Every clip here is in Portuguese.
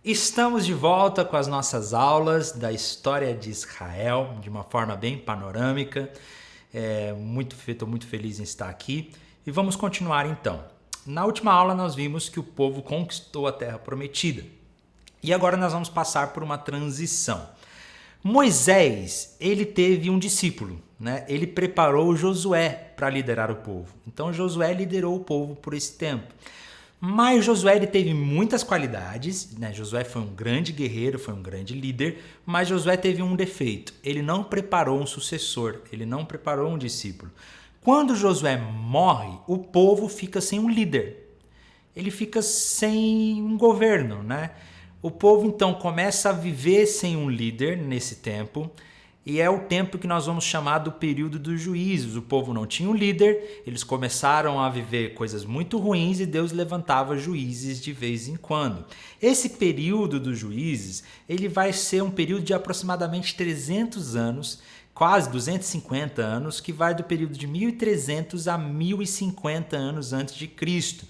Estamos de volta com as nossas aulas da história de Israel, de uma forma bem panorâmica. Estou muito feliz em estar aqui e vamos continuar então. Na última aula nós vimos que o povo conquistou a terra prometida e agora nós vamos passar por uma transição. Moisés, ele teve um discípulo, né? Ele preparou Josué para liderar o povo. Então Josué liderou o povo por esse tempo. Mas Josué ele teve muitas qualidades, né? Josué foi um grande guerreiro, foi um grande líder, mas Josué teve um defeito. Ele não preparou um sucessor, ele não preparou um discípulo. Quando Josué morre, o povo fica sem um líder. Ele fica sem um governo, né? O povo então começa a viver sem um líder nesse tempo. E é o tempo que nós vamos chamar do período dos juízes. O povo não tinha um líder, eles começaram a viver coisas muito ruins e Deus levantava juízes de vez em quando. Esse período dos juízes, ele vai ser um período de aproximadamente 300 anos, quase 250 anos, que vai do período de 1300 a 1050 anos antes de Cristo.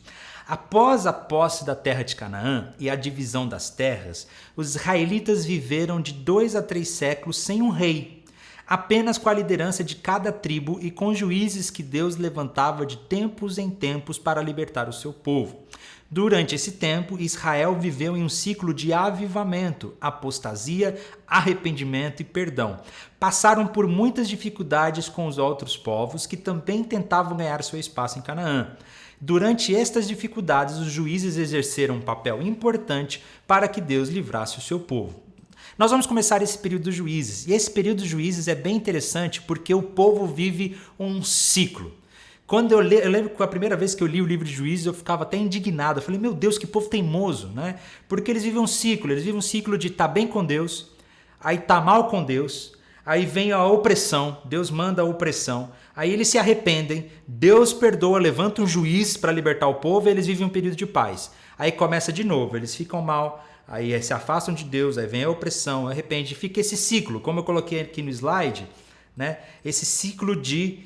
Após a posse da terra de Canaã e a divisão das terras, os israelitas viveram de 2 a 3 séculos sem um rei, apenas com a liderança de cada tribo e com juízes que Deus levantava de tempos em tempos para libertar o seu povo. Durante esse tempo, Israel viveu em um ciclo de avivamento, apostasia, arrependimento e perdão. Passaram por muitas dificuldades com os outros povos que também tentavam ganhar seu espaço em Canaã. Durante estas dificuldades, os juízes exerceram um papel importante para que Deus livrasse o seu povo. Nós vamos começar esse período dos juízes. E esse período dos juízes é bem interessante porque o povo vive um ciclo. Eu lembro que a primeira vez que eu li o livro de Juízes, eu ficava até indignado. Eu falei, meu Deus, que povo teimoso, né? Porque eles vivem um ciclo de estar bem com Deus, aí estar mal com Deus, aí vem a opressão, Deus manda a opressão, aí eles se arrependem, Deus perdoa, levanta um juiz para libertar o povo e eles vivem um período de paz. Aí começa de novo, eles ficam mal, aí se afastam de Deus, aí vem a opressão, arrepende, fica esse ciclo, como eu coloquei aqui no slide, né? Esse ciclo de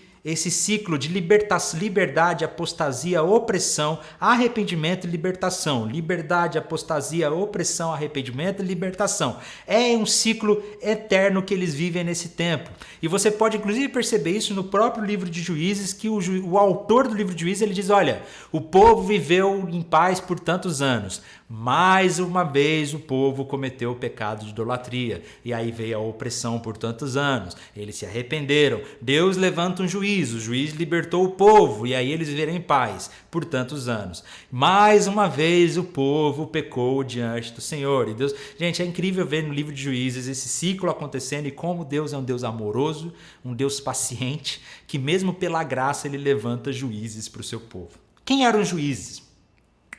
liberdade, apostasia, opressão, arrependimento e libertação. Liberdade, apostasia, opressão, arrependimento e libertação. É um ciclo eterno que eles vivem nesse tempo. E você pode inclusive perceber isso no próprio livro de Juízes, que o autor do livro de Juízes ele diz, olha, o povo viveu em paz por tantos anos. Mais uma vez o povo cometeu o pecado de idolatria. E aí veio a opressão por tantos anos. Eles se arrependeram. Deus levanta um juiz. O juiz libertou o povo. E aí eles viveram em paz por tantos anos. Mais uma vez o povo pecou diante do Senhor. E Deus, gente, é incrível ver no livro de Juízes esse ciclo acontecendo e como Deus é um Deus amoroso, um Deus paciente, que mesmo pela graça ele levanta juízes para o seu povo. Quem eram os juízes?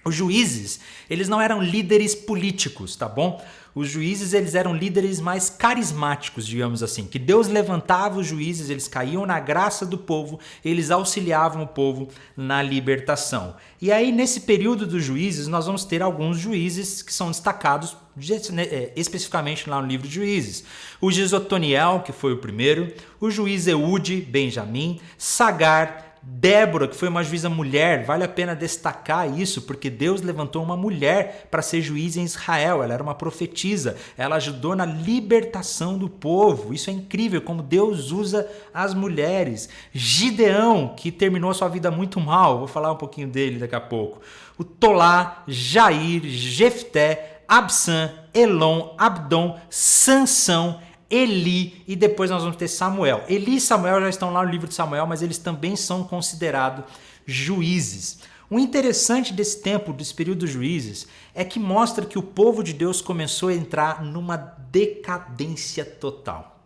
Os juízes, eles não eram líderes políticos, tá bom? Os juízes, eles eram líderes mais carismáticos, digamos assim, que Deus levantava os juízes, eles caíam na graça do povo, eles auxiliavam o povo na libertação. E aí, nesse período dos juízes, nós vamos ter alguns juízes que são destacados especificamente lá no livro de Juízes. O juiz Otoniel, que foi o primeiro, o juiz Eude, Benjamim, Sagar, Débora, que foi uma juíza mulher, vale a pena destacar isso, porque Deus levantou uma mulher para ser juiz em Israel, ela era uma profetisa, ela ajudou na libertação do povo, isso é incrível como Deus usa as mulheres. Gideão, que terminou a sua vida muito mal, vou falar um pouquinho dele daqui a pouco. O Tolá, Jair, Jefté, Absã, Elon, Abdom, Sansão, Eli e depois nós vamos ter Samuel. Eli e Samuel já estão lá no livro de Samuel, mas eles também são considerados juízes. O interessante desse tempo, desse período dos juízes, é que mostra que o povo de Deus começou a entrar numa decadência total.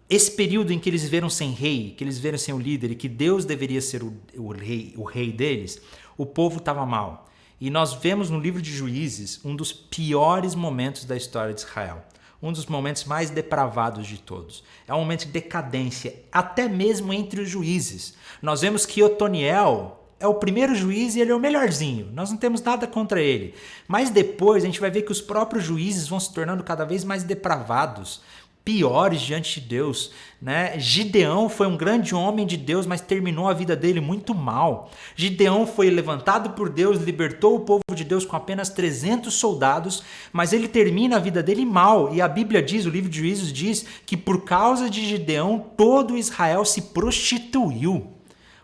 Esse período em que eles viveram sem rei, que eles viveram sem o líder e que Deus deveria ser o rei deles, o povo estava mal. E nós vemos no livro de Juízes um dos piores momentos da história de Israel. Um dos momentos mais depravados de todos. É um momento de decadência, até mesmo entre os juízes. Nós vemos que Otoniel é o primeiro juiz e ele é o melhorzinho. Nós não temos nada contra ele. Mas depois a gente vai ver que os próprios juízes vão se tornando cada vez mais depravados. piores diante de Deus, né? Gideão foi um grande homem de Deus, mas terminou a vida dele muito mal. Gideão foi levantado por Deus, libertou o povo de Deus com apenas 300 soldados, mas ele termina a vida dele mal. E a Bíblia diz, o livro de Juízes diz, que por causa de Gideão, todo Israel se prostituiu.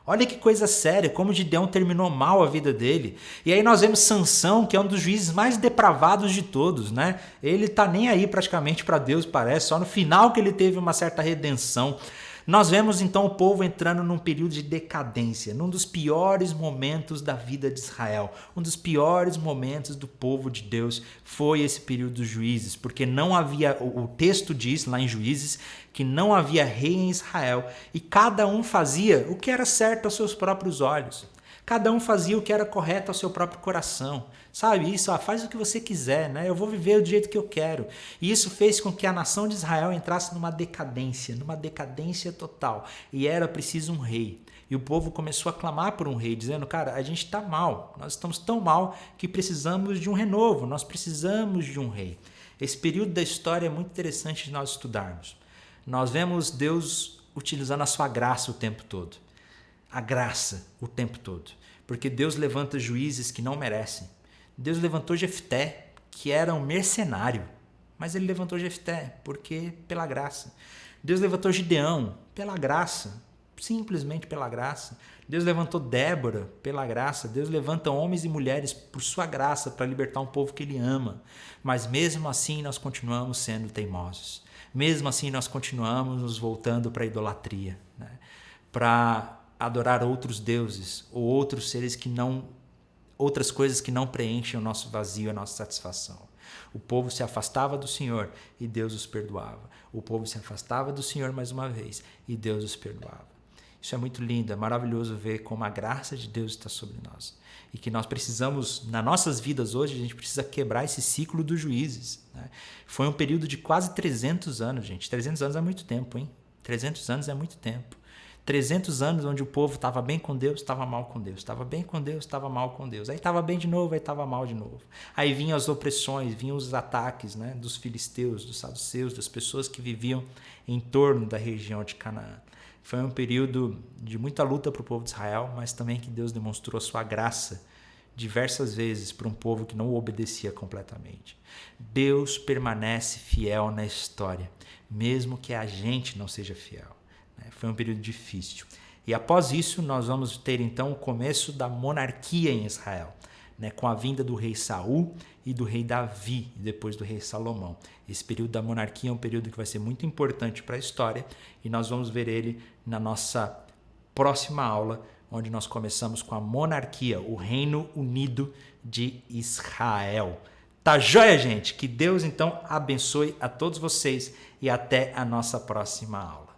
Olha que coisa séria, como Gideão terminou mal a vida dele. E aí nós vemos Sansão, que é um dos juízes mais depravados de todos, né? Ele tá nem aí praticamente para Deus, parece, só no final que ele teve uma certa redenção. Nós vemos então o povo entrando num período de decadência, num dos piores momentos da vida de Israel. Um dos piores momentos do povo de Deus foi esse período dos juízes, porque não havia, o texto diz lá em Juízes, que não havia rei em Israel e cada um fazia o que era certo aos seus próprios olhos. Cada um fazia o que era correto ao seu próprio coração. Sabe isso? Faz o que você quiser, né? Eu vou viver do jeito que eu quero. E isso fez com que a nação de Israel entrasse numa decadência total. E era preciso um rei. E o povo começou a clamar por um rei, dizendo, cara, a gente está mal. Nós estamos tão mal que precisamos de um renovo. Nós precisamos de um rei. Esse período da história é muito interessante de nós estudarmos. Nós vemos Deus utilizando a sua graça o tempo todo. A graça o tempo todo. Porque Deus levanta juízes que não merecem. Deus levantou Jefté, que era um mercenário. Mas ele levantou Jefté porque pela graça. Deus levantou Gideão pela graça. Simplesmente pela graça. Deus levantou Débora pela graça. Deus levanta homens e mulheres por sua graça para libertar um povo que ele ama. Mas mesmo assim nós continuamos sendo teimosos. Mesmo assim nós continuamos nos voltando para a idolatria, né? Para adorar outros deuses ou outros seres que não, outras coisas que não preenchem o nosso vazio, a nossa satisfação. O povo se afastava do Senhor e Deus os perdoava. O povo se afastava do Senhor mais uma vez e Deus os perdoava. Isso é muito lindo, é maravilhoso ver como a graça de Deus está sobre nós. E que nós precisamos, nas nossas vidas hoje, a gente precisa quebrar esse ciclo dos juízes, né? Foi um período de quase 300 anos, gente. 300 anos é muito tempo, hein? 300 anos é muito tempo. 300 anos onde o povo estava bem com Deus, estava mal com Deus. Estava bem com Deus, estava mal com Deus. Aí estava bem de novo, aí estava mal de novo. Aí vinham as opressões, vinham os ataques, né, dos filisteus, dos saduceus, das pessoas que viviam em torno da região de Canaã. Foi um período de muita luta para o povo de Israel, mas também que Deus demonstrou a sua graça diversas vezes para um povo que não o obedecia completamente. Deus permanece fiel na história, mesmo que a gente não seja fiel. Foi um período difícil. E após isso, nós vamos ter então o começo da monarquia em Israel, né, com a vinda do rei Saul e do rei Davi, e depois do rei Salomão. Esse período da monarquia é um período que vai ser muito importante para a história, e nós vamos ver ele na nossa próxima aula, onde nós começamos com a monarquia, o Reino Unido de Israel. Tá joia, gente? Que Deus então abençoe a todos vocês e até a nossa próxima aula.